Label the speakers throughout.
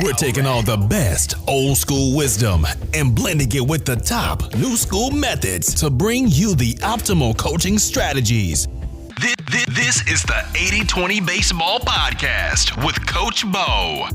Speaker 1: We're taking all the best old school wisdom and blending it with the top new school methods to bring you the optimal coaching strategies. This is the 80-20 Baseball Podcast with Coach Bo.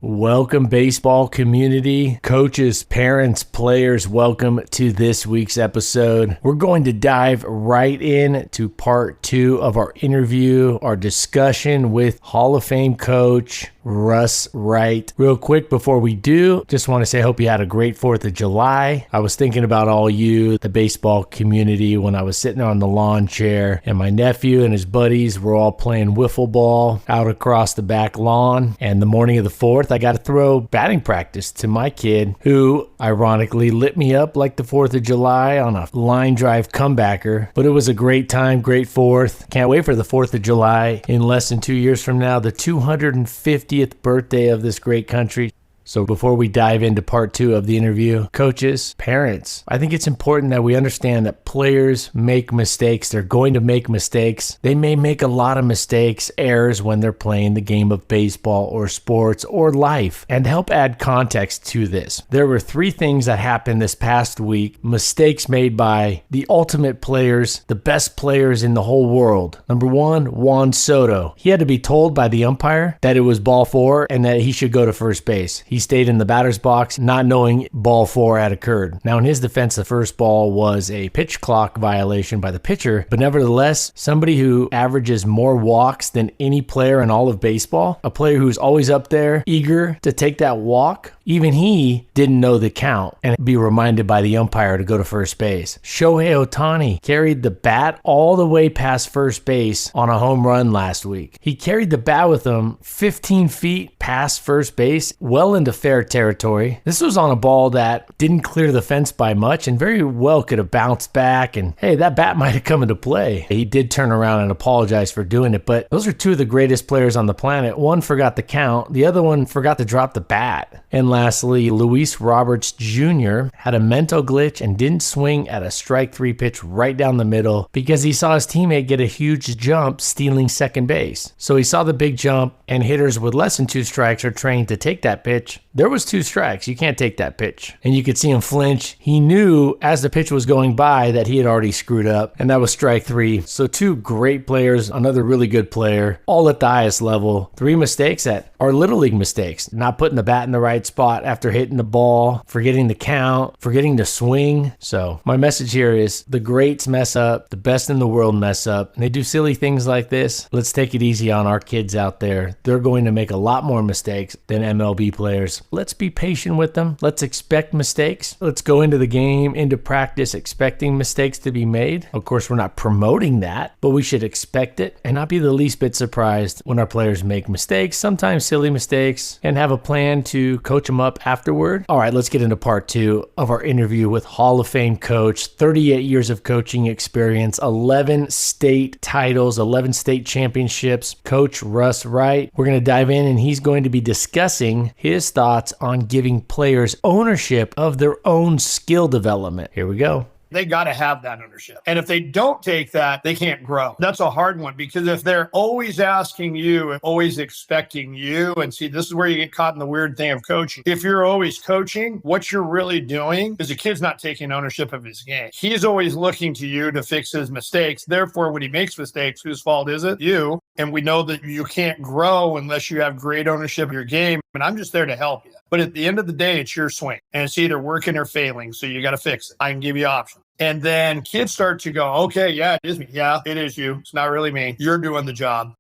Speaker 2: Welcome, baseball community, coaches, parents, players. Welcome to this week's episode. We're going to dive right in to part 2 of our interview, our discussion with Hall of Fame coach Russ Wright. Real quick before we do, just want to say I hope you had a great 4th of July. I was thinking about all you, the baseball community, when I was sitting on the lawn chair and my nephew and his buddies were all playing wiffle ball out across the back lawn. And the morning of the 4th, I got to throw batting practice to my kid, who ironically lit me up like the 4th of July on a line drive comebacker. But it was a great time, great 4th. Can't wait for the 4th of July in less than 2 years from now, the 250th birthday of this great country. So before we dive into part 2 of the interview, coaches, parents, I think it's important that we understand that players make mistakes. They're going to make mistakes. They may make a lot of mistakes, errors when they're playing the game of baseball or sports or life. And to help add context to this, there were 3 things that happened this past week, mistakes made by the ultimate players, the best players in the whole world. Number 1, Juan Soto. He had to be told by the umpire that it was ball 4 and that he should go to first base. He stayed in the batter's box not knowing ball 4 had occurred. Now, in his defense, the first ball was a pitch clock violation by the pitcher, but nevertheless, somebody who averages more walks than any player in all of baseball, a player who's always up there, eager to take that walk, even he didn't know the count and be reminded by the umpire to go to first base. Shohei Ohtani carried the bat all the way past first base on a home run last week. He carried the bat with him 15 feet past first base, well into fair territory. This was on a ball that didn't clear the fence by much and very well could have bounced back, and hey, that bat might have come into play. He did turn around and apologize for doing it, but those are 2 of the greatest players on the planet. One forgot the count, the other one forgot to drop the bat. And lastly, Luis Roberts Jr. had a mental glitch and didn't swing at a strike 3 pitch right down the middle because he saw his teammate get a huge jump stealing second base. So he saw the big jump, and hitters with less than 2 strikes are trained to take that pitch. There was 2 strikes. You can't take that pitch. And you could see him flinch. He knew as the pitch was going by that he had already screwed up, and that was strike 3. So 2 great players, another really good player, all at the highest level. 3 mistakes that are little league mistakes. Not putting the bat in the right spot after hitting the ball, forgetting the count, forgetting to swing. So my message here is the greats mess up, the best in the world mess up, and they do silly things like this. Let's take it easy on our kids out there. They're going to make a lot more mistakes than MLB players. Let's be patient with them. Let's expect mistakes. Let's go into the game, into practice, expecting mistakes to be made. Of course, we're not promoting that, but we should expect it and not be the least bit surprised when our players make mistakes, sometimes silly mistakes, and have a plan to coach them up afterward. All right, let's get into part 2 of our interview with Hall of Fame coach, 38 years of coaching experience, 11 state titles, 11 state championships, Coach Russ Wright. We're going to dive in, and he's going to be discussing his thoughts on giving players ownership of their own skill development. Here we go.
Speaker 3: They got to have that ownership. And if they don't take that, they can't grow. That's a hard one, because if they're always asking you and always expecting you, and see, this is where you get caught in the weird thing of coaching. If you're always coaching, what you're really doing is the kid's not taking ownership of his game. He's always looking to you to fix his mistakes. Therefore, when he makes mistakes, whose fault is it? You. And we know that you can't grow unless you have great ownership of your game. And I'm just there to help you. But at the end of the day, it's your swing. And it's either working or failing. So you got to fix it. I can give you options. And then kids start to go, okay, yeah, it is me. Yeah, it is you. It's not really me. You're doing the job.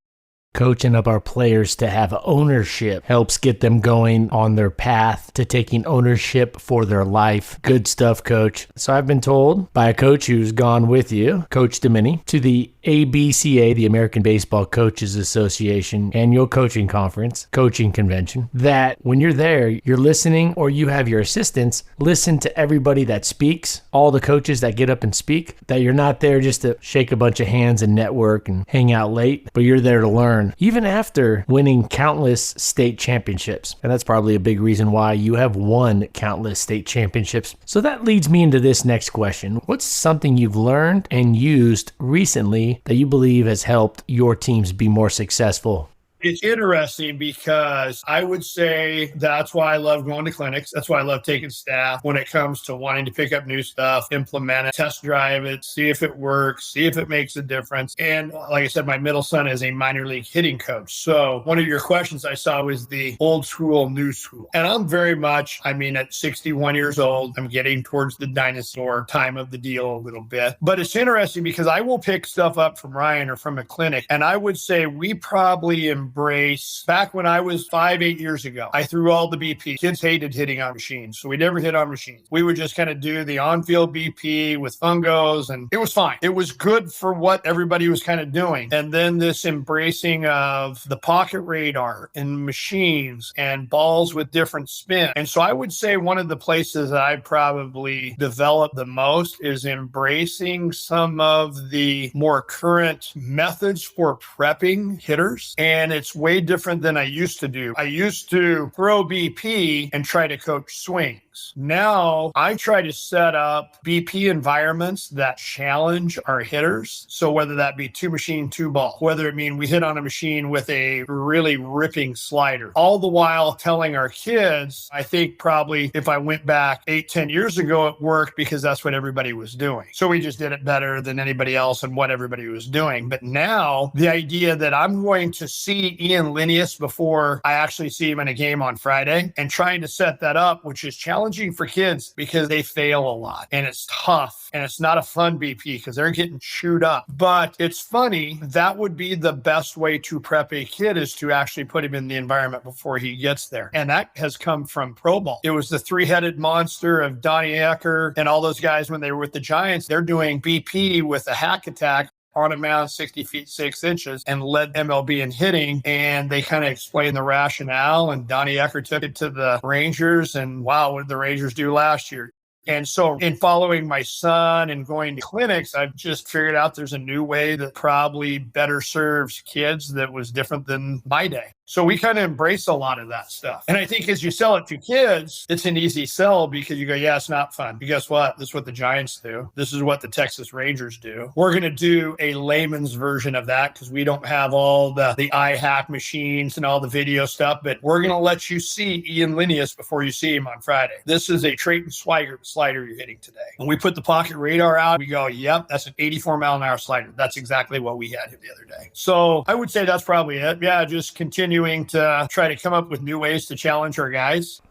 Speaker 2: Coaching up our players to have ownership helps get them going on their path to taking ownership for their life. Good stuff, Coach. So I've been told by a coach who's gone with you, Coach Domini, to the ABCA, the American Baseball Coaches Association annual coaching conference, coaching convention, that when you're there, you're listening, or you have your assistants listen to everybody that speaks, all the coaches that get up and speak, that you're not there just to shake a bunch of hands and network and hang out late, but you're there to learn, even after winning countless state championships. And that's probably a big reason why you have won countless state championships. So that leads me into this next question. What's something you've learned and used recently that you believe has helped your teams be more successful?
Speaker 3: It's interesting because I would say that's why I love going to clinics. That's why I love taking staff when it comes to wanting to pick up new stuff, implement it, test drive it, see if it works, see if it makes a difference. And like I said, my middle son is a minor league hitting coach. So one of your questions I saw was the old school, new school. And I'm very much, at 61 years old, I'm getting towards the dinosaur time of the deal a little bit. But it's interesting because I will pick stuff up from Ryan or from a clinic. And I would say we probably embrace, back when I was 8 years ago, I threw all the BP. Kids hated hitting on machines. So we never hit on machines. We would just kind of do the on-field BP with fungos, and it was fine. It was good for what everybody was kind of doing. And then this embracing of the pocket radar and machines and balls with different spin. And so I would say one of the places that I probably developed the most is embracing some of the more current methods for prepping hitters. And it's way different than I used to do. I used to throw BP and try to coach swings. Now I try to set up BP environments that challenge our hitters. So whether that be two machine, two ball, whether it mean we hit on a machine with a really ripping slider, all the while telling our kids, I think probably if I went back 8-10 years ago, it worked because that's what everybody was doing. So we just did it better than anybody else and what everybody was doing. But now the idea that I'm going to see Ian Linnaeus before I actually see him in a game on Friday and trying to set that up, which is challenging for kids because they fail a lot and it's tough and it's not a fun BP because they're getting chewed up. But it's funny, that would be the best way to prep a kid is to actually put him in the environment before he gets there. And that has come from pro ball. It was the three-headed monster of Donnie Ecker and all those guys when they were with the Giants. They're doing BP with a hack attack on a mound 60 feet 6 inches and led MLB in hitting. And they kind of explained the rationale. And Donnie Ecker took it to the Rangers. And wow, what did the Rangers do last year? And so in following my son and going to clinics, I've just figured out there's a new way that probably better serves kids that was different than my day. So we kind of embrace a lot of that stuff. And I think as you sell it to kids, it's an easy sell because you go, yeah, it's not fun. But guess what? This is what the Giants do. This is what the Texas Rangers do. We're going to do a layman's version of that because we don't have all the eye hack machines and all the video stuff, but we're going to let you see Ian Linnaeus before you see him on Friday. This is a Trayton slider you're hitting today. When we put the pocket radar out, we go, yep, that's an 84-mile-an-hour slider. That's exactly what we had the other day. So I would say that's probably it. Yeah, just continue to try to come up with new ways to challenge our guys.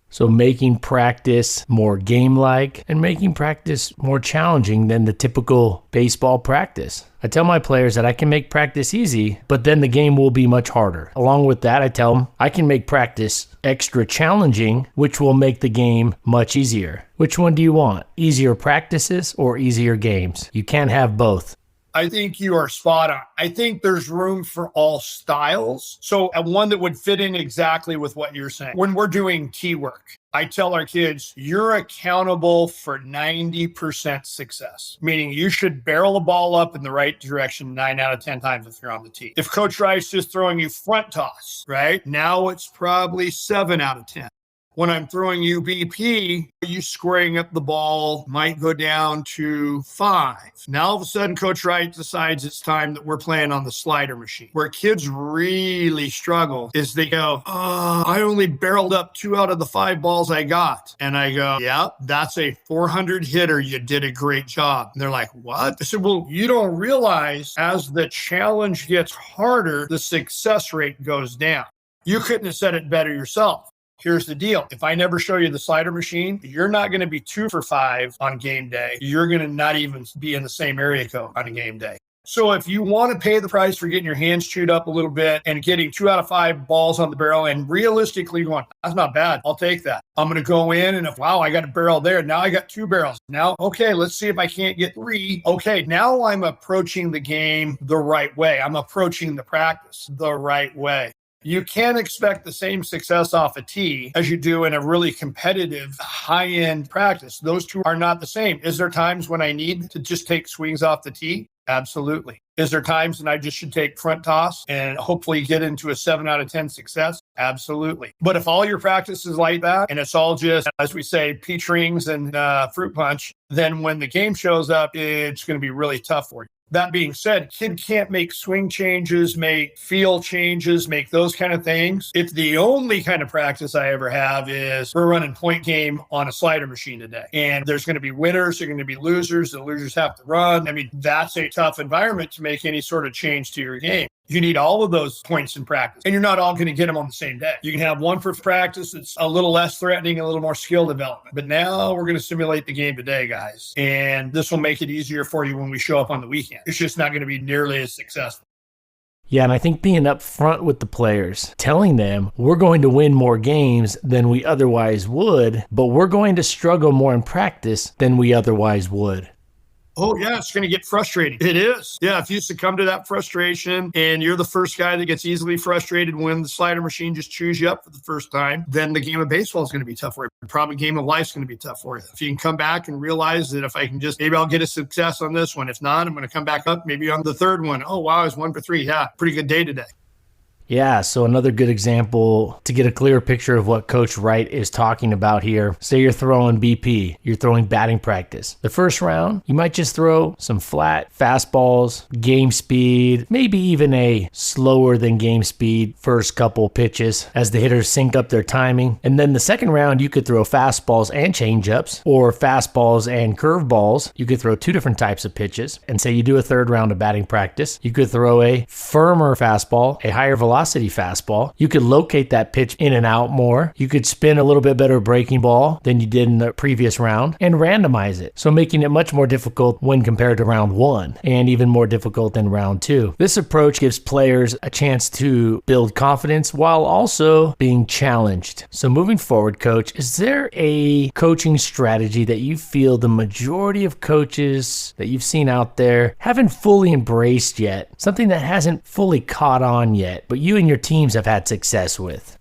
Speaker 2: So making practice more game-like and making practice more challenging than the typical baseball practice. I tell my players that I can make practice easy, but then the game will be much harder. Along with that, I tell them I can make practice extra challenging, which will make the game much easier. Which one do you want? Easier practices or easier games? You can't have both.
Speaker 3: I think you are spot on. I think there's room for all styles. So one that would fit in exactly with what you're saying. When we're doing tee work, I tell our kids, you're accountable for 90% success, meaning you should barrel the ball up in the right direction 9 out of 10 times if you're on the tee. If Coach Wright's just throwing you front toss, right? Now it's probably 7 out of 10. When I'm throwing you BP, you squaring up the ball might go down to 5. Now, all of a sudden, Coach Wright decides it's time that we're playing on the slider machine. Where kids really struggle is they go, I only barreled up 2 out of the 5 balls I got. And I go, yeah, that's a 400 hitter. You did a great job. And they're like, what? I said, well, you don't realize as the challenge gets harder, the success rate goes down. You couldn't have said it better yourself. Here's the deal. If I never show you the slider machine, you're not going to be 2 for 5 on game day. You're going to not even be in the same area code on a game day. So if you want to pay the price for getting your hands chewed up a little bit and getting 2 out of 5 balls on the barrel and realistically going, that's not bad. I'll take that. I'm going to go in and wow, I got a barrel there. Now I got 2 barrels. Now, okay, let's see if I can't get 3. Okay, now I'm approaching the game the right way. I'm approaching the practice the right way. You can't expect the same success off a tee as you do in a really competitive high-end practice. Those two are not the same. Is there times when I need to just take swings off the tee? Absolutely. Is there times when I just should take front toss and hopefully get into a 7 out of 10 success? Absolutely. But if all your practice is like that and it's all just, as we say, peach rings and fruit punch, then when the game shows up, it's going to be really tough for you. That being said, kid can't make swing changes, make feel changes, make those kind of things. If the only kind of practice I ever have is we're running point game on a slider machine today, and there's going to be winners, there's going to be losers, the losers have to run. I mean, that's a tough environment to make any sort of change to your game. You need all of those points in practice, and you're not all going to get them on the same day. You can have one for practice that's a little less threatening, a little more skill development. But now we're going to simulate the game today, guys. And this will make it easier for you when we show up on the weekend. It's just not going to be nearly as successful.
Speaker 2: Yeah, and I think being upfront with the players, telling them we're going to win more games than we otherwise would, but we're going to struggle more in practice than we otherwise would.
Speaker 3: Oh, yeah, it's going to get frustrating. It is. Yeah, if you succumb to that frustration and you're the first guy that gets easily frustrated when the slider machine just chews you up for the first time, then the game of baseball is going to be tough for you. Probably game of life is going to be tough for you. If you can come back and realize that if I can just, maybe I'll get a success on this one. If not, I'm going to come back up maybe on the third one. Oh, wow, I was 1 for 3. Yeah, pretty good day today.
Speaker 2: Yeah, so another good example to get a clearer picture of what Coach Wright is talking about here. Say you're throwing BP, you're throwing batting practice. The first round, you might just throw some flat fastballs, game speed, maybe even a slower than game speed first couple pitches as the hitters sync up their timing. And then the second round, you could throw fastballs and changeups, or fastballs and curveballs. You could throw 2 different types of pitches. And say you do a third round of batting practice, you could throw a firmer fastball, a higher velocity fastball. You could locate that pitch in and out more. You could spin a little bit better breaking ball than you did in the previous round and randomize it. So making it much more difficult when compared to round 1 and even more difficult than round 2. This approach gives players a chance to build confidence while also being challenged. So moving forward, Coach, is there a coaching strategy that you feel the majority of coaches that you've seen out there haven't fully embraced yet? Something that hasn't fully caught on yet, but you and your teams have had success with?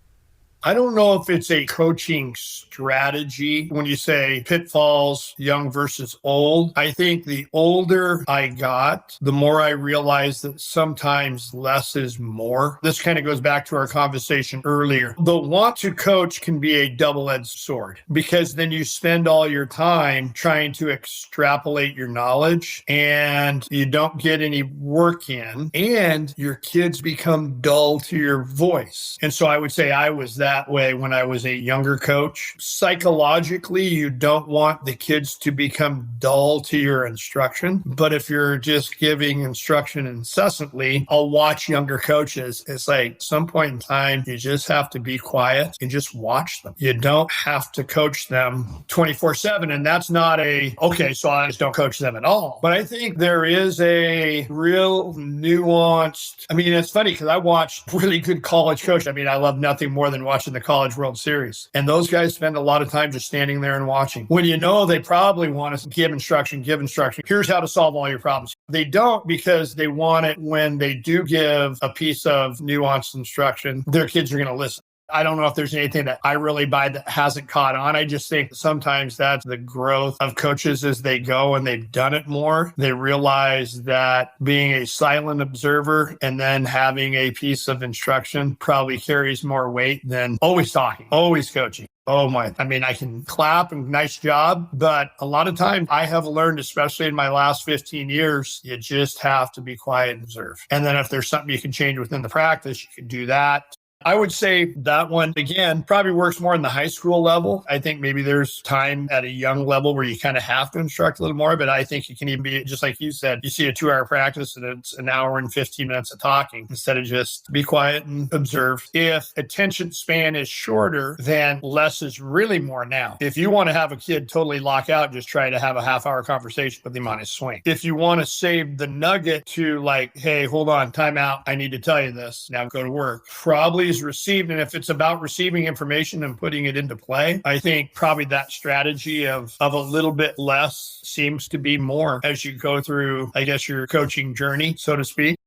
Speaker 3: I don't know if it's a coaching strategy when you say pitfalls, young versus old. I think the older I got, the more I realized that sometimes less is more. This kind of goes back to our conversation earlier. The want to coach can be a double-edged sword because then you spend all your time trying to extrapolate your knowledge and you don't get any work in and your kids become dull to your voice. And so I would say I was that way when I was a younger coach. Psychologically, you don't want the kids to become dull to your instruction. But if you're just giving instruction incessantly, I'll watch younger coaches. It's like at some point in time, you just have to be quiet and just watch them. You don't have to coach them 24/7. And that's not okay, so I just don't coach them at all. But I think there is a real nuanced, it's funny because I watched really good college coaches. I love nothing more than watching the College World Series. And those guys spend a lot of time just standing there and watching. When you know they probably want to give instruction. Here's how to solve all your problems. They don't because they want it when they do give a piece of nuanced instruction, their kids are going to listen. I don't know if there's anything that I really buy that hasn't caught on. I just think sometimes that's the growth of coaches as they go and they've done it more. They realize that being a silent observer and then having a piece of instruction probably carries more weight than always talking, always coaching. Oh my, I can clap and nice job, but a lot of times I have learned, especially in my last 15 years, you just have to be quiet and observe. And then if there's something you can change within the practice, you can do that. I would say that one, again, probably works more in the high school level. I think maybe there's time at a young level where you kind of have to instruct a little more, but I think it can even be, just like you said, you see a 2-hour practice and it's an hour and 15 minutes of talking instead of just be quiet and observe. If attention span is shorter, then less is really more now. If you want to have a kid totally lock out, just try to have a half-hour conversation with him on his swing. If you want to save the nugget to like, hey, hold on, time out, I need to tell you this, now go to work, probably is received. And if it's about receiving information and putting it into play, I think probably that strategy of a little bit less seems to be more as you go through, I guess, your coaching journey, so to speak.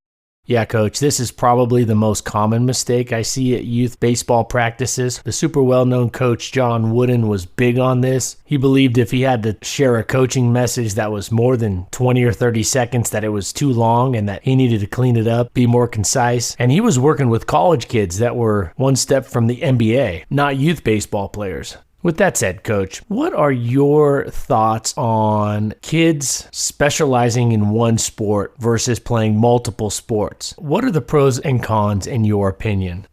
Speaker 2: Yeah, Coach, this is probably the most common mistake I see at youth baseball practices. The super well-known coach John Wooden was big on this. He believed if he had to share a coaching message that was more than 20 or 30 seconds, that it was too long and that he needed to clean it up, be more concise. And he was working with college kids that were one step from the NBA, not youth baseball players. With that said, Coach, what are your thoughts on kids specializing in one sport versus playing multiple sports? What are the pros and cons in your opinion?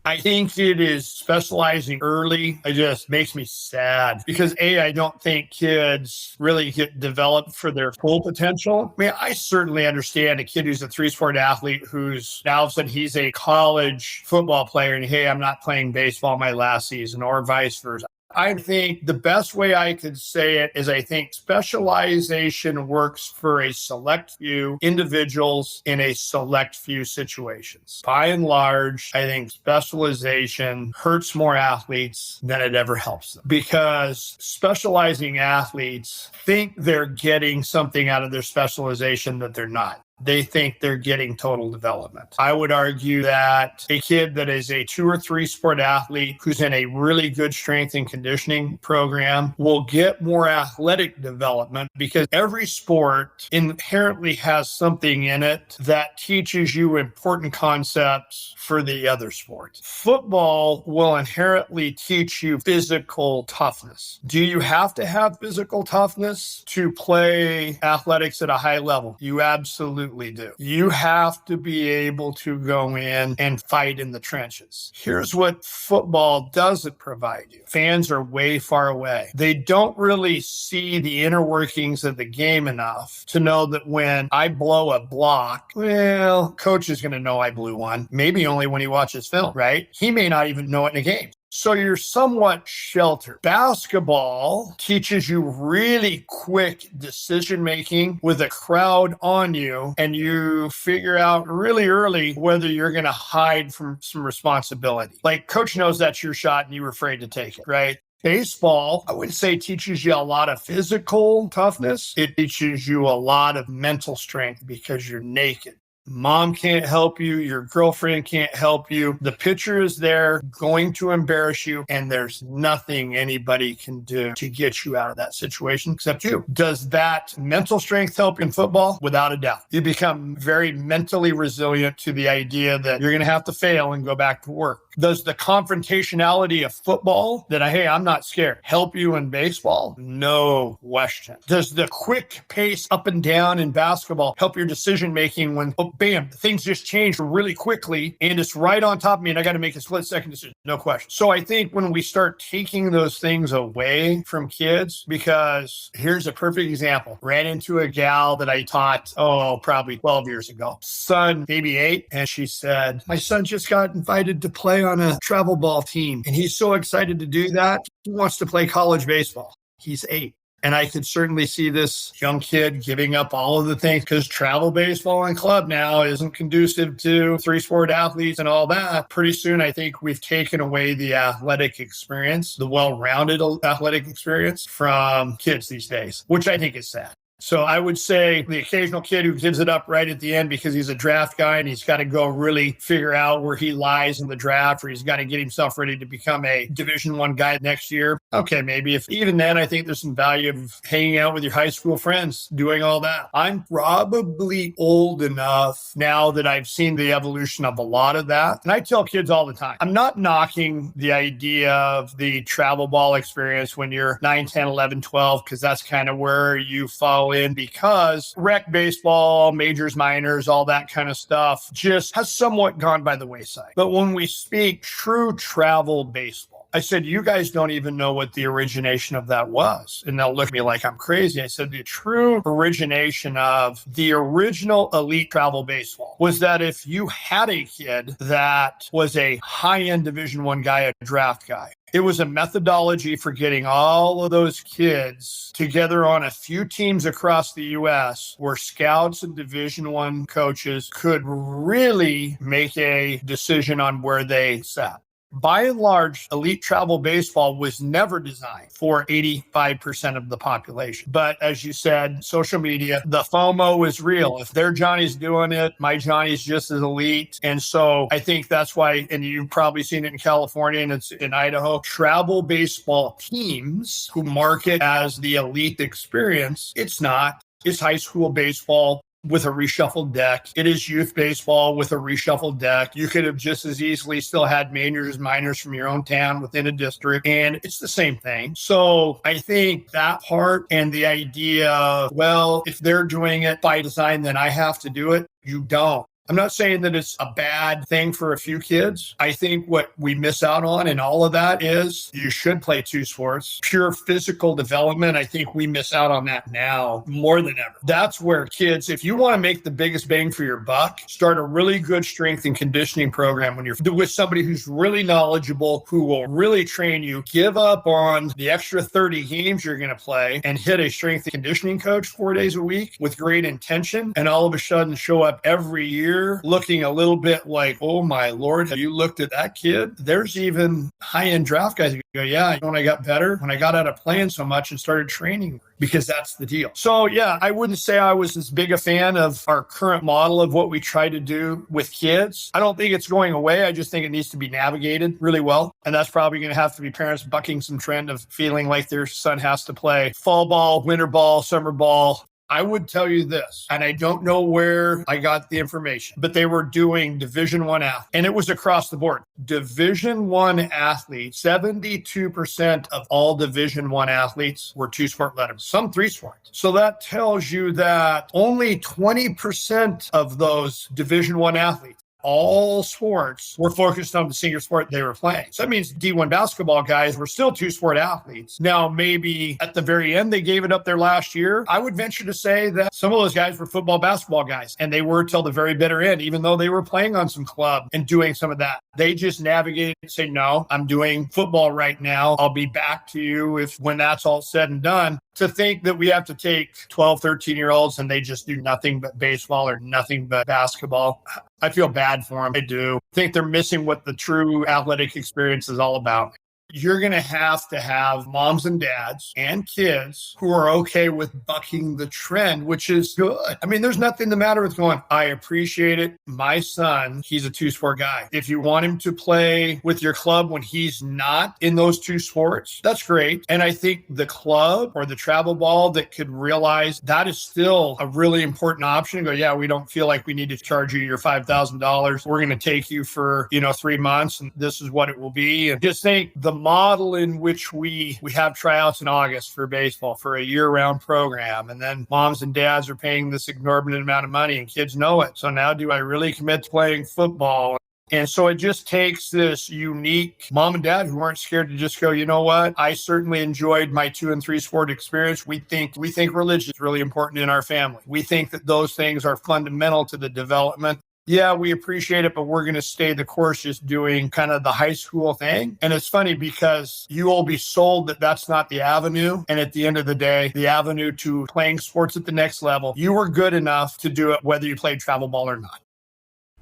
Speaker 3: I think it is specializing early. It just makes me sad because I don't think kids really get developed for their full potential. I mean, I certainly understand a kid who's a 3-sport athlete who's now all of a sudden he's a college football player and, hey, I'm not playing baseball my last season or vice versa. I think the best way I could say it is I think specialization works for a select few individuals in a select few situations. By and large, I think specialization hurts more athletes than it ever helps them because specializing athletes think they're getting something out of their specialization that they're not. They think they're getting total development. I would argue that a kid that is a 2 or 3 sport athlete who's in a really good strength and conditioning program will get more athletic development because every sport inherently has something in it that teaches you important concepts for the other sport. Football will inherently teach you physical toughness. Do you have to have physical toughness to play athletics at a high level? You absolutely do. You have to be able to go in and fight in the trenches. Here's what football doesn't provide you. Fans are way far away. They don't really see the inner workings of the game enough to know that when I blow a block, well, coach is going to know I blew one. Maybe only when he watches film, right? He may not even know it in a game. So you're somewhat sheltered. Basketball teaches you really quick decision-making with a crowd on you, and you figure out really early whether you're going to hide from some responsibility. Like coach knows that's your shot and you're afraid to take it, right? Baseball, I would say, teaches you a lot of physical toughness. It teaches you a lot of mental strength because you're naked. Mom can't help you. Your girlfriend can't help you. The pitcher is there going to embarrass you, and there's nothing anybody can do to get you out of that situation except you. Does that mental strength help in football? Without a doubt. You become very mentally resilient to the idea that you're going to have to fail and go back to work. Does the confrontationality of football that, hey, I'm not scared, help you in baseball? No question. Does the quick pace up and down in basketball help your decision-making when, bam, things just change really quickly and it's right on top of me and I got to make a split-second decision? No question. So I think when we start taking those things away from kids, because here's a perfect example. Ran into a gal that I taught, probably 12 years ago. Son, maybe 8. And she said, my son just got invited to play on a travel ball team. And he's so excited to do that. He wants to play college baseball. He's 8. And I could certainly see this young kid giving up all of the things because travel baseball and club now isn't conducive to 3-sport athletes and all that. Pretty soon, I think we've taken away the athletic experience, the well-rounded athletic experience from kids these days, which I think is sad. So I would say the occasional kid who gives it up right at the end because he's a draft guy and he's got to go really figure out where he lies in the draft, or he's got to get himself ready to become a Division I guy next year. Okay, maybe if even then, I think there's some value of hanging out with your high school friends, doing all that. I'm probably old enough now that I've seen the evolution of a lot of that. And I tell kids all the time, I'm not knocking the idea of the travel ball experience when you're 9, 10, 11, 12, because that's kind of where you fall in, because rec baseball, majors, minors, all that kind of stuff just has somewhat gone by the wayside. But when we speak true travel baseball, I said, you guys don't even know what the origination of that was. And they'll look at me like I'm crazy. I said, the true origination of the original elite travel baseball was that if you had a kid that was a high-end Division I guy, a draft guy, it was a methodology for getting all of those kids together on a few teams across the U.S. where scouts and Division I coaches could really make a decision on where they sat. By and large, elite travel baseball was never designed for 85% of the population. But as you said, social media, the FOMO is real. If their Johnny's doing it, my Johnny's just as elite. And so I think that's why, and you've probably seen it in California and it's in Idaho, travel baseball teams who market as the elite experience, it's not. It's high school baseball. with a reshuffled deck. It is youth baseball with a reshuffled deck. You could have just as easily still had majors, minors from your own town within a district, and it's the same thing. So I think that part and the idea of, well, if they're doing it by design, then I have to do it. You don't. I'm not saying that it's a bad thing for a few kids. I think what we miss out on in all of that is you should play two sports. Pure physical development, I think we miss out on that now more than ever. That's where kids, if you want to make the biggest bang for your buck, start a really good strength and conditioning program when you're with somebody who's really knowledgeable, who will really train you. Give up on the extra 30 games you're going to play and hit a strength and conditioning coach 4 days a week with great intention, and all of a sudden show up every year looking a little bit like, oh my Lord, have you looked at that kid? There's even high-end draft guys who go, yeah, when I got better, when I got out of playing so much and started training, because that's the deal. So yeah, I wouldn't say I was as big a fan of our current model of what we try to do with kids. I don't think it's going away. I just think it needs to be navigated really well. And that's probably going to have to be parents bucking some trend of feeling like their son has to play fall ball, winter ball, summer ball. I would tell you this, and I don't know where I got the information, but they were doing Division I athletes, and it was across the board. Division I athletes, 72% of all Division I athletes were two-sport letters, some three-sport. So that tells you that only 20% of those Division I athletes, all sports, were focused on the senior sport they were playing. So that means D1 basketball guys were still two-sport athletes. Now, maybe at the very end, they gave it up their last year. I would venture to say that some of those guys were football, basketball guys, and they were till the very bitter end, even though they were playing on some club and doing some of that. They just navigated and say, no, I'm doing football right now. I'll be back to you when that's all said and done. To think that we have to take 12, 13-year-olds and they just do nothing but baseball or nothing but basketball, I feel bad for them. I do. I think they're missing what the true athletic experience is all about. You're going to have moms and dads and kids who are okay with bucking the trend, which is good. I mean, there's nothing the matter with going, I appreciate it. My son, he's a two-sport guy. If you want him to play with your club when he's not in those two sports, that's great. And I think the club or the travel ball that could realize that is still a really important option. Go, yeah, we don't feel like we need to charge you your $5,000. We're going to take you for, 3 months, and this is what it will be. And just think the model in which we have tryouts in August for baseball for a year-round program, and then moms and dads are paying this exorbitant amount of money and kids know it. So now do I really commit to playing football? And so it just takes this unique mom and dad who aren't scared to just go, you know what? I certainly enjoyed my 2 and 3 sport experience. We think religion is really important in our family. We think that those things are fundamental to the development. Yeah, we appreciate it, but we're going to stay the course just doing kind of the high school thing. And it's funny because you will be sold that that's not the avenue. And at the end of the day, the avenue to playing sports at the next level, you were good enough to do it whether you played travel ball or not.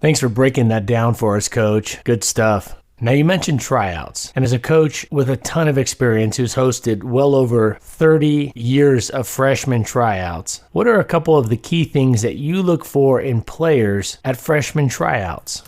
Speaker 2: Thanks for breaking that down for us, Coach. Good stuff. Now, you mentioned tryouts, and as a coach with a ton of experience who's hosted well over 30 years of freshman tryouts, what are a couple of the key things that you look for in players at freshman tryouts?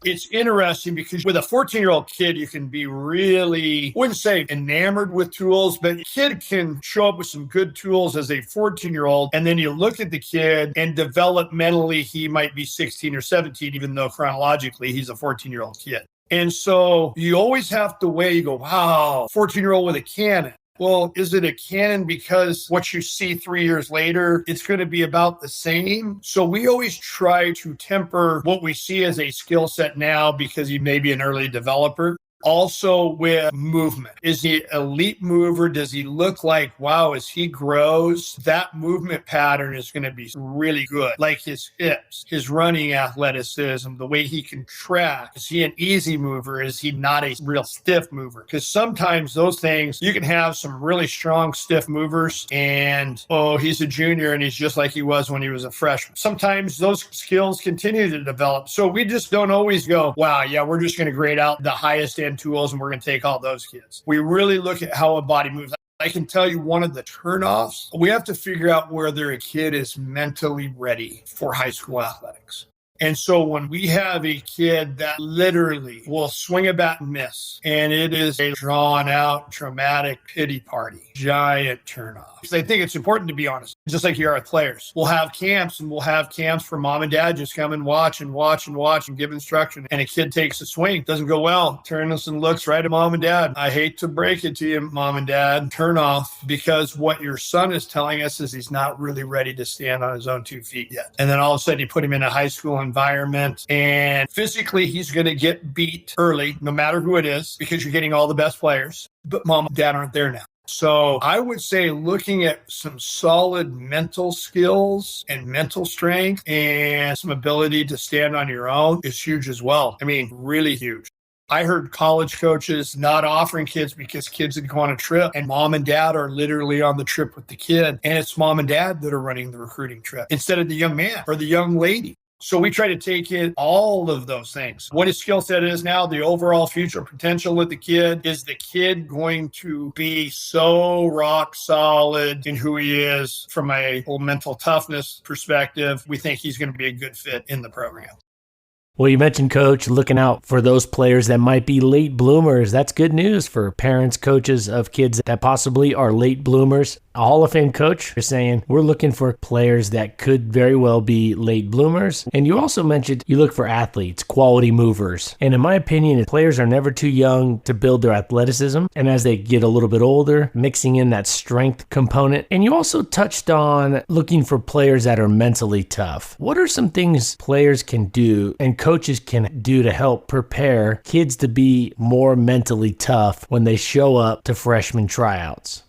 Speaker 3: It's interesting because with a 14-year-old kid, you can be really, I wouldn't say enamored with tools, but a kid can show up with some good tools as a 14-year-old. And then you look at the kid and developmentally, he might be 16 or 17, even though chronologically he's a 14-year-old kid. And so you always have to weigh, you go, wow, 14-year-old with a cannon. Well, is it a cannon because what you see 3 years later, it's going to be about the same? So we always try to temper what we see as a skill set now because he may be an early developer. Also with movement. Is he an elite mover? Does he look like, wow, as he grows, that movement pattern is going to be really good. Like his hips, his running athleticism, the way he can track. Is he an easy mover? Is he not a real stiff mover? Because sometimes those things, you can have some really strong stiff movers and, oh, he's a junior and he's just like he was when he was a freshman. Sometimes those skills continue to develop. So we just don't always go, wow, yeah, we're just going to grade out the highest end tools and we're going to take all those kids. We really look at how a body moves. I can tell you one of the turnoffs, we have to figure out whether a kid is mentally ready for high school athletics. And so when we have a kid that literally will swing a bat and miss, and it is a drawn out, traumatic pity party, giant turnoff. I think it's important to be honest. Just like you are with players. We'll have camps for mom and dad. Just come and watch and give instruction. And a kid takes a swing, doesn't go well, turns and looks right at mom and dad. I hate to break it to you, mom and dad, turn off, because what your son is telling us is he's not really ready to stand on his own 2 feet yet. And then all of a sudden you put him in a high school environment and physically he's going to get beat early, no matter who it is, because you're getting all the best players. But mom and dad aren't there now. So I would say looking at some solid mental skills and mental strength and some ability to stand on your own is huge as well. I mean, really huge. I heard college coaches not offering kids because kids had gone on a trip and mom and dad are literally on the trip with the kid. And it's mom and dad that are running the recruiting trip instead of the young man or the young lady. So we try to take in all of those things. What his skill set is now, the overall future potential with the kid. Is the kid going to be so rock solid in who he is from a mental toughness perspective? We think he's going to be a good fit in the program.
Speaker 2: Well, you mentioned, Coach, looking out for those players that might be late bloomers. That's good news for parents, coaches of kids that possibly are late bloomers. A Hall of Fame coach is saying we're looking for players that could very well be late bloomers. And you also mentioned you look for athletes, quality movers. And in my opinion, players are never too young to build their athleticism. And as they get a little bit older, mixing in that strength component. And you also touched on looking for players that are mentally tough. What are some things players can do and coaches can do to help prepare kids to be more mentally tough when they show up to freshman tryouts?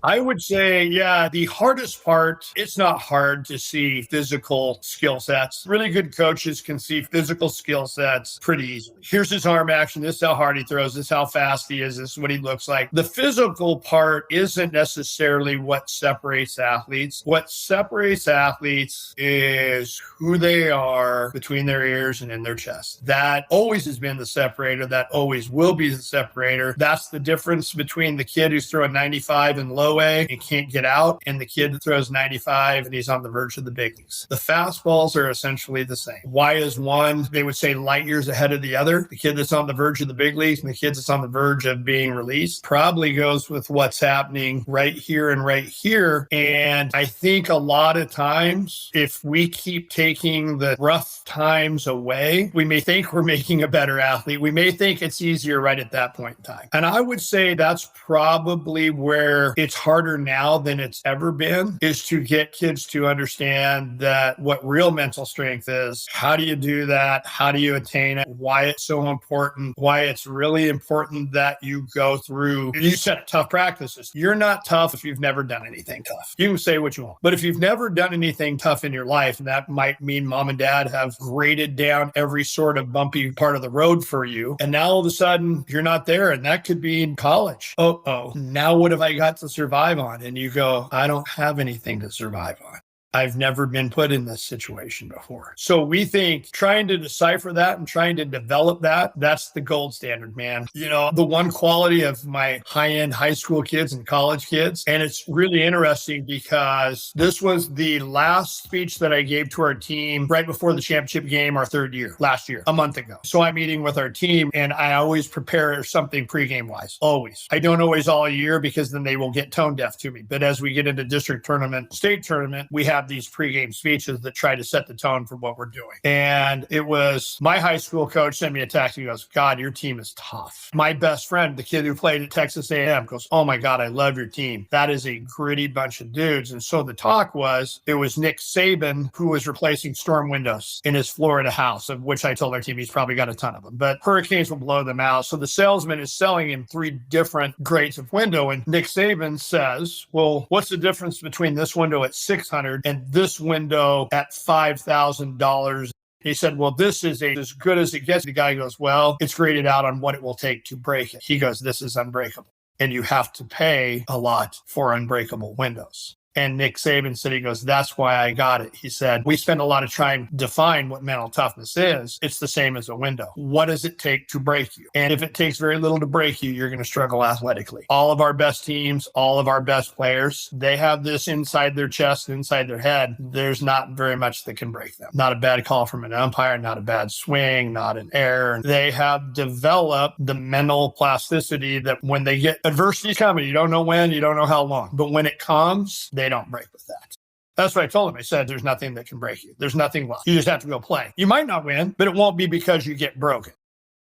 Speaker 3: I would say, the hardest part, it's not hard to see physical skill sets. Really good coaches can see physical skill sets pretty easily. Here's his arm action. This is how hard he throws. This is how fast he is. This is what he looks like. The physical part isn't necessarily what separates athletes. What separates athletes is who they are between their ears and in their chest. That always has been the separator. That always will be the separator. That's the difference between the kid who's throwing 95 and low A and can't get out and the kid that throws 95 and he's on the verge of the big leagues. The fastballs are essentially the same. Why is one, they would say, light years ahead of the other? The kid that's on the verge of the big leagues and the kid that's on the verge of being released probably goes with what's happening right here and right here. And I think a lot of times, if we keep taking the rough times away, we may think we're making a better athlete. We may think it's easier right at that point in time. And I would say that's probably where it's harder now than it's ever been, is to get kids to understand that what real mental strength is. How do you do that? How do you attain it? Why it's so important? Why it's really important that you go through, you set tough practices. You're not tough if you've never done anything tough. You can say what you want, but if you've never done anything tough in your life, that might mean mom and dad have graded down every sort of bumpy part of the road for you. And now all of a sudden you're not there. And that could be in college. Now what have I got to survive on? And you go, I don't have anything to survive on. I've never been put in this situation before. So we think trying to decipher that and trying to develop that, that's the gold standard, man. You know, the one quality of my high-end high school kids and college kids, and it's really interesting because this was the last speech that I gave to our team right before the championship game, our third year, last year, a month ago. So I'm meeting with our team and I always prepare something pregame wise, always. I don't always all year because then they will get tone deaf to me. But as we get into district tournament, state tournament, we have these pregame speeches that try to set the tone for what we're doing. And it was my high school coach sent me a text. He goes, God, your team is tough. My best friend, the kid who played at Texas A&M, goes, oh my God, I love your team. That is a gritty bunch of dudes. And so the talk was, it was Nick Saban who was replacing storm windows in his Florida house, of which I told our team he's probably got a ton of them, but hurricanes will blow them out. So the salesman is selling him 3 different grades of window. And Nick Saban says, well, what's the difference between this window at $600 and this window at $5,000? He said, well, this is as good as it gets. The guy goes, well, it's graded out on what it will take to break it. He goes, this is unbreakable. And you have to pay a lot for unbreakable windows. And Nick Saban said, he goes, that's why I got it. He said, we spend a lot of time to define what mental toughness is. It's the same as a window. What does it take to break you? And if it takes very little to break you, you're going to struggle athletically. All of our best teams, all of our best players, they have this inside their chest, inside their head. There's not very much that can break them. Not a bad call from an umpire, not a bad swing, not an error. They have developed the mental plasticity that when they get adversity coming, you don't know when, you don't know how long, but when it comes, they don't break with that. That's what I told him. I said, there's nothing that can break you. There's nothing left. You just have to go play. You might not win, but it won't be because you get broken.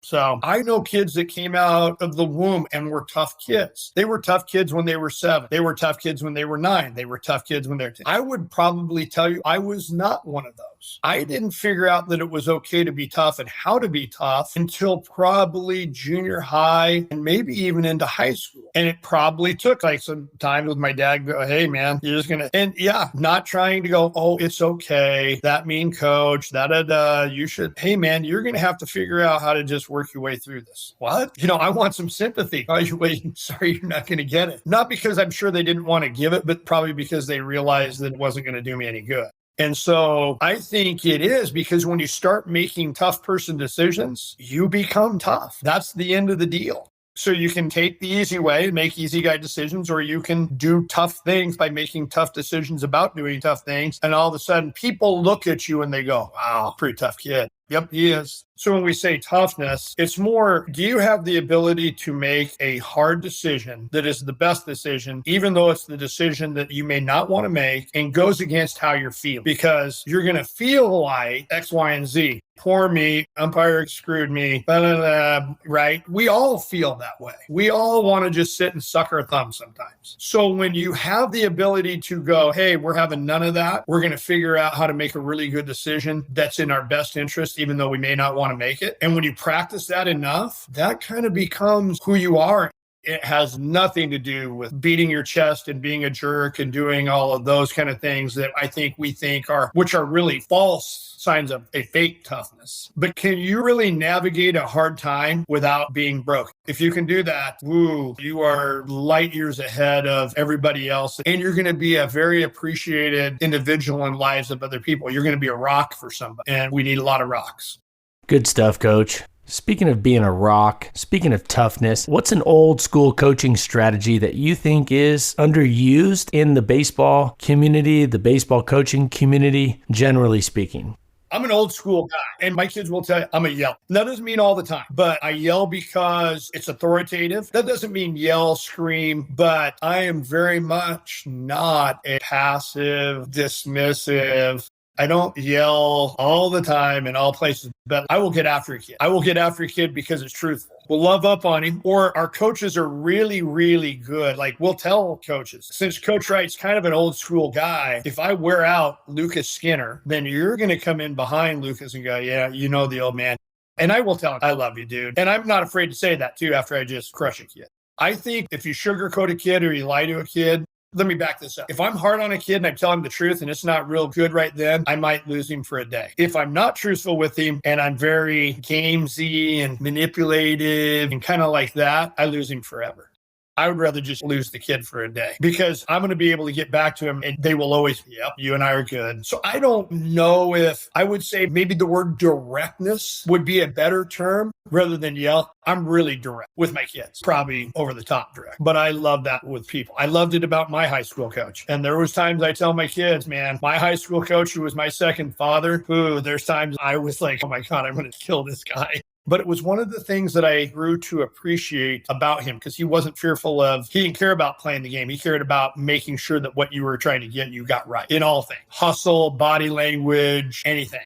Speaker 3: So I know kids that came out of the womb and were tough kids. They were tough kids when they were 7. They were tough kids when they were 9. They were tough kids when they were 10. I would probably tell you I was not one of those. I didn't figure out that it was okay to be tough and how to be tough until probably junior high and maybe even into high school. And it probably took like some time with my dad go, hey man, you're just gonna, and yeah, not trying to go, oh, it's okay. That mean coach, you should, hey man, you're gonna have to figure out how to just work your way through this. What? I want some sympathy. Oh, you're waiting. Sorry, you're not going to get it. Not because I'm sure they didn't want to give it, but probably because they realized that it wasn't going to do me any good. And so I think it is because when you start making tough person decisions, you become tough. That's the end of the deal. So you can take the easy way and make easy guy decisions, or you can do tough things by making tough decisions about doing tough things. And all of a sudden people look at you and they go, wow, pretty tough kid. Yep, he is. So when we say toughness, it's more, do you have the ability to make a hard decision that is the best decision, even though it's the decision that you may not want to make and goes against how you're feeling? Because you're going to feel like X, Y, and Z. Poor me, umpire screwed me, blah, blah, blah, right? We all feel that way. We all want to just sit and suck our thumb sometimes. So when you have the ability to go, hey, we're having none of that. We're going to figure out how to make a really good decision that's in our best interest, even though we may not want to make it. And when you practice that enough, that kind of becomes who you are. It has nothing to do with beating your chest and being a jerk and doing all of those kind of things that I think we think which are really false signs of a fake toughness. But can you really navigate a hard time without being broken? If you can do that, you are light years ahead of everybody else. And you're going to be a very appreciated individual in lives of other people. You're going to be a rock for somebody. And we need a lot of rocks.
Speaker 2: Good stuff, Coach. Speaking of being a rock, speaking of toughness, what's an old school coaching strategy that you think is underused in the baseball community, the baseball coaching community, generally speaking?
Speaker 3: I'm an old school guy, and my kids will tell you I'm a yell. That doesn't mean all the time, but I yell because it's authoritative. That doesn't mean yell, scream, but I am very much not a passive, dismissive. I don't yell all the time in all places, but I will get after a kid. I will get after a kid because it's truthful. We'll love up on him, or our coaches are really, really good. Like we'll tell coaches, since Coach Wright's kind of an old school guy, if I wear out Lucas Skinner, then you're going to come in behind Lucas and go, yeah, you know the old man. And I will tell him, I love you, dude. And I'm not afraid to say that too after I just crush a kid. I think if you sugarcoat a kid or you lie to a kid, let me back this up. If I'm hard on a kid and I tell him the truth and it's not real good right then, I might lose him for a day. If I'm not truthful with him and I'm very gamesy and manipulative and kind of like that, I lose him forever. I would rather just lose the kid for a day because I'm going to be able to get back to him and they will always be, yep, you and I are good. So I don't know if I would say maybe the word directness would be a better term rather than yell. I'm really direct with my kids, probably over the top direct, but I love that with people. I loved it about my high school coach. And there was times I tell my kids, man, my high school coach, who was my second father, there's times I was like, oh my God, I'm going to kill this guy. But it was one of the things that I grew to appreciate about him because he wasn't fearful he didn't care about playing the game. He cared about making sure that what you were trying to get, you got right in all things. Hustle, body language, anything.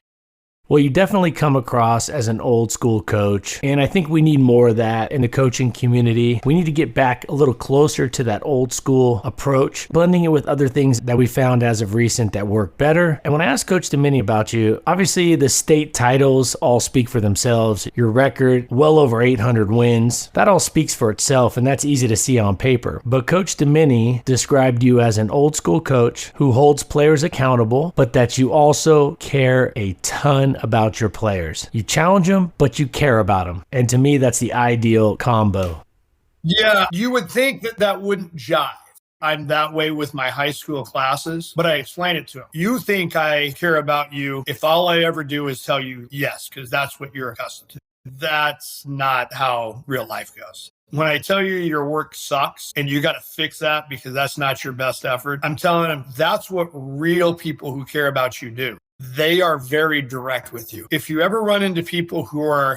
Speaker 2: Well, you definitely come across as an old school coach, and I think we need more of that in the coaching community. We need to get back a little closer to that old school approach, blending it with other things that we found as of recent that work better. And when I asked Coach Domini about you, obviously the state titles all speak for themselves. Your record, well over 800 wins, that all speaks for itself, and that's easy to see on paper. But Coach Domini described you as an old school coach who holds players accountable, but that you also care a ton about your players. You challenge them, but you care about them. And to me, that's the ideal combo.
Speaker 3: Yeah, you would think that wouldn't jive. I'm that way with my high school classes, but I explain it to them. You think I care about you if all I ever do is tell you yes, because that's what you're accustomed to. That's not how real life goes. When I tell you your work sucks and you got to fix that because that's not your best effort, I'm telling them that's what real people who care about you do. They are very direct with you. If you ever run into people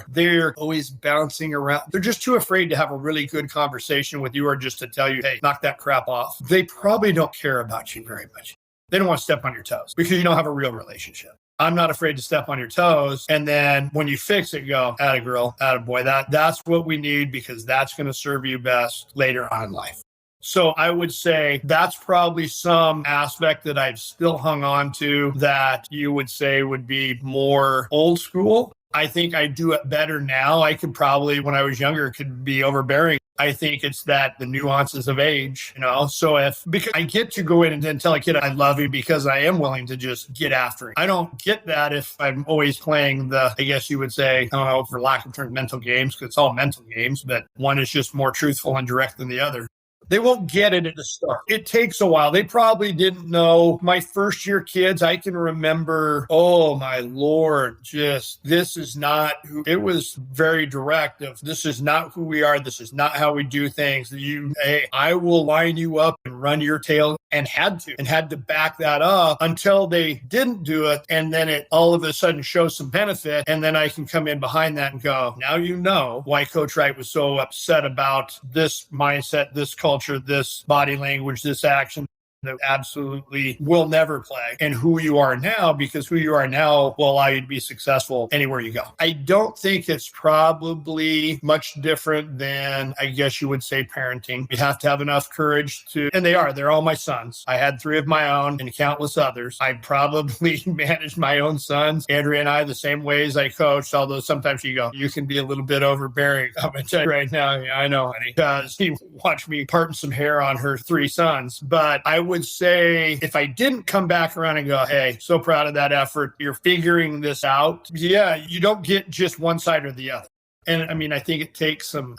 Speaker 3: they're always bouncing around, they're just too afraid to have a really good conversation with you or just to tell you, hey, knock that crap off. They probably don't care about you very much. They don't want to step on your toes because you don't have a real relationship. I'm not afraid to step on your toes. And then when you fix it, go, atta girl, atta boy. That's what we need because that's going to serve you best later on in life. So I would say that's probably some aspect that I've still hung on to that you would say would be more old school. I think I do it better now. I could probably, when I was younger, could be overbearing. I think it's that the nuances of age, so because I get to go in and then tell a kid I love you because I am willing to just get after it. I don't get that if I'm always playing I guess you would say, I don't know, for lack of terms, mental games, because it's all mental games, but one is just more truthful and direct than the other. They won't get it at the start. It takes a while. They probably didn't know. My first year kids, I can remember, oh my Lord, this is not who, it was very direct of this is not who we are. This is not how we do things. Hey, I will line you up and run your tail, and had to back that up until they didn't do it. And then it all of a sudden shows some benefit. And then I can come in behind that and go, now you know why Coach Wright was so upset about this mindset, this culture, this body language, this action that absolutely will never play, and who you are now, because who you are now will allow you to be successful anywhere you go. I don't think it's probably much different than, I guess you would say, parenting. You have to have enough courage and they're all my sons. I had 3 of my own and countless others. I probably managed my own sons, Andrea and I, the same ways I coached, although sometimes you can be a little bit overbearing. I'm going to tell you right now, yeah, I know, honey, because he watched me parting some hair on her 3 sons. But I would say if I didn't come back around and go, hey, so proud of that effort, you're figuring this out. Yeah, you don't get just one side or the other. And I mean, I think it takes some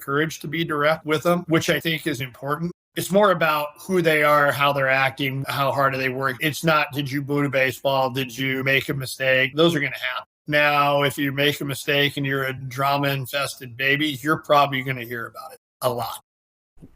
Speaker 3: courage to be direct with them, which I think is important. It's more about who they are, how they're acting, how hard do they work. It's not, did you boot a baseball? Did you make a mistake? Those are going to happen. Now, if you make a mistake and you're a drama-infested baby, you're probably going to hear about it a lot.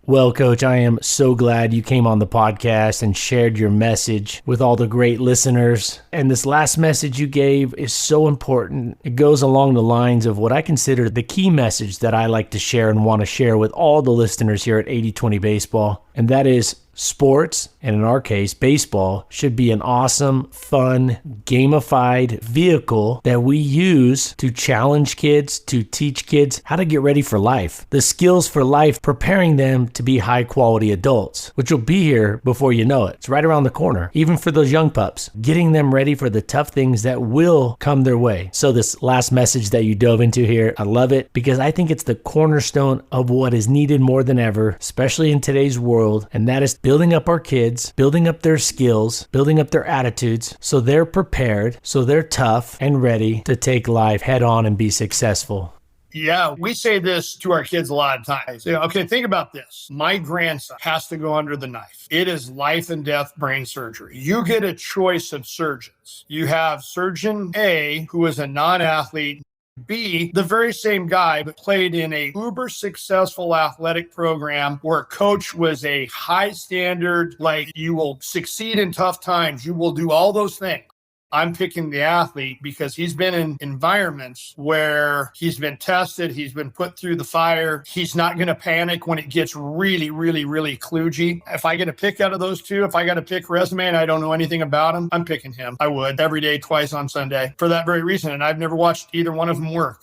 Speaker 2: Well, Coach, I am so glad you came on the podcast and shared your message with all the great listeners. And this last message you gave is so important. It goes along the lines of what I consider the key message that I like to share and want to share with all the listeners here at 80/20 Baseball. And that is sports, and in our case, baseball, should be an awesome, fun, gamified vehicle that we use to challenge kids, to teach kids how to get ready for life. The skills for life, preparing them to be high-quality adults, which will be here before you know it. It's right around the corner, even for those young pups, getting them ready for the tough things that will come their way. So this last message that you dove into here, I love it because I think it's the cornerstone of what is needed more than ever, especially in today's world, and that is building up our kids, building up their skills, building up their attitudes so they're prepared, so they're tough and ready to take life head on and be successful.
Speaker 3: Yeah, we say this to our kids a lot of times. Okay, think about this. My grandson has to go under the knife. It is life and death brain surgery. You get a choice of surgeons. You have surgeon A, who is a non-athlete, B, the very same guy, but played in a uber successful athletic program where coach was a high standard, like you will succeed in tough times. You will do all those things. I'm picking the athlete because he's been in environments where he's been tested. He's been put through the fire. He's not going to panic when it gets really, really, really kludgy. If I get a pick out of those two, if I got to pick resume and I don't know anything about him, I'm picking him. I would every day, twice on Sunday for that very reason. And I've never watched either one of them work.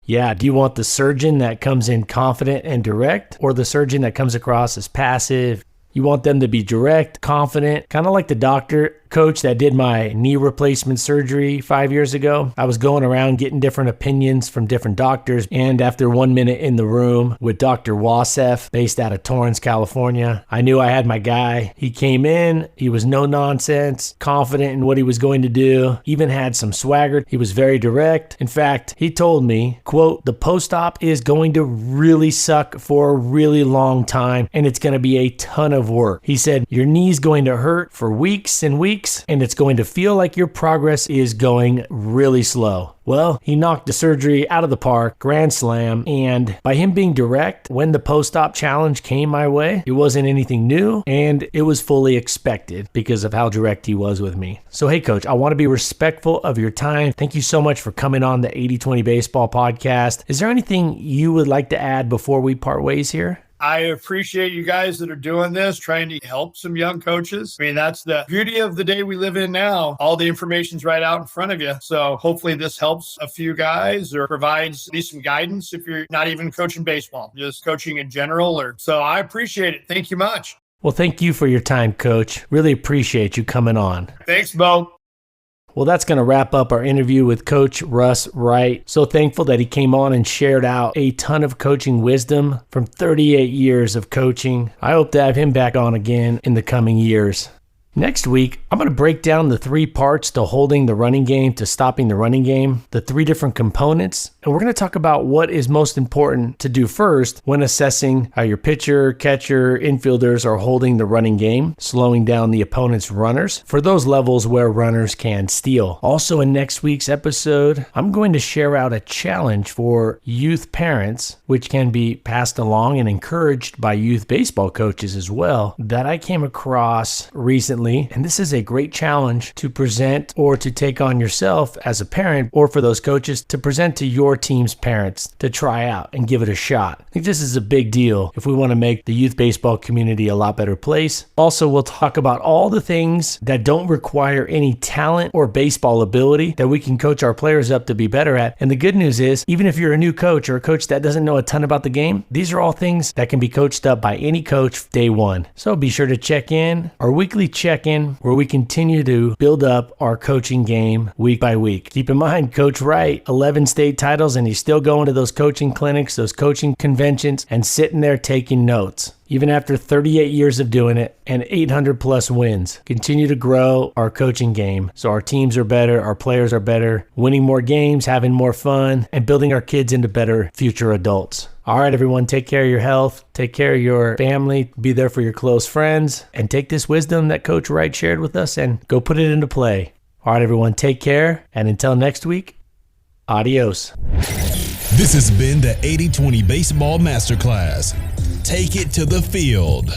Speaker 2: Yeah, do you want the surgeon that comes in confident and direct, or the surgeon that comes across as passive? You want them to be direct, confident, kind of like the doctor, coach, that did my knee replacement surgery 5 years ago. I was going around getting different opinions from different doctors, and after 1 minute in the room with Dr. Wasef, based out of Torrance, California, I knew I had my guy. He came in, he was no nonsense, confident in what he was going to do, even had some swagger. He was very direct. In fact, he told me, quote, the post-op is going to really suck for a really long time, and it's going to be a ton of work. He said, your knee's going to hurt for weeks and weeks, and it's going to feel like your progress is going really slow. Well, he knocked the surgery out of the park, grand slam, and by him being direct, when the post-op challenge came my way, it wasn't anything new, and it was fully expected because of how direct he was with me. So hey, Coach, I want to be respectful of your time. Thank you so much for coming on the 80/20 Baseball podcast. Is there anything you would like to add before we part ways here?
Speaker 3: I appreciate you guys that are doing this, trying to help some young coaches. I mean, that's the beauty of the day we live in now. All the information's right out in front of you. So hopefully this helps a few guys or provides at least some guidance if you're not even coaching baseball, just coaching in general. So I appreciate it. Thank you much.
Speaker 2: Well, thank you for your time, Coach. Really appreciate you coming on.
Speaker 3: Thanks, Bo.
Speaker 2: Well, that's going to wrap up our interview with Coach Russ Wright. So thankful that he came on and shared out a ton of coaching wisdom from 38 years of coaching. I hope to have him back on again in the coming years. Next week, I'm going to break down the 3 parts to holding the running game, to stopping the running game, the 3 different components, and we're going to talk about what is most important to do first when assessing how your pitcher, catcher, infielders are holding the running game, slowing down the opponent's runners for those levels where runners can steal. Also in next week's episode, I'm going to share out a challenge for youth parents, which can be passed along and encouraged by youth baseball coaches as well, that I came across recently. And this is a great challenge to present or to take on yourself as a parent, or for those coaches to present to your team's parents to try out and give it a shot. I think this is a big deal if we want to make the youth baseball community a lot better place. Also, we'll talk about all the things that don't require any talent or baseball ability that we can coach our players up to be better at. And the good news is, even if you're a new coach or a coach that doesn't know a ton about the game, these are all things that can be coached up by any coach day one. So be sure to check in our weekly check-in where we continue to build up our coaching game week by week. Keep in mind, Coach Wright, 11 state titles, and he's still going to those coaching clinics, those coaching conventions, and sitting there taking notes. Even after 38 years of doing it and 800 plus wins, continue to grow our coaching game so our teams are better, our players are better, winning more games, having more fun, and building our kids into better future adults. All right, everyone, take care of your health, take care of your family, be there for your close friends, and take this wisdom that Coach Wright shared with us and go put it into play. All right, everyone, take care, and until next week, adios.
Speaker 1: This has been the 80-20 Baseball Masterclass. Take it to the field.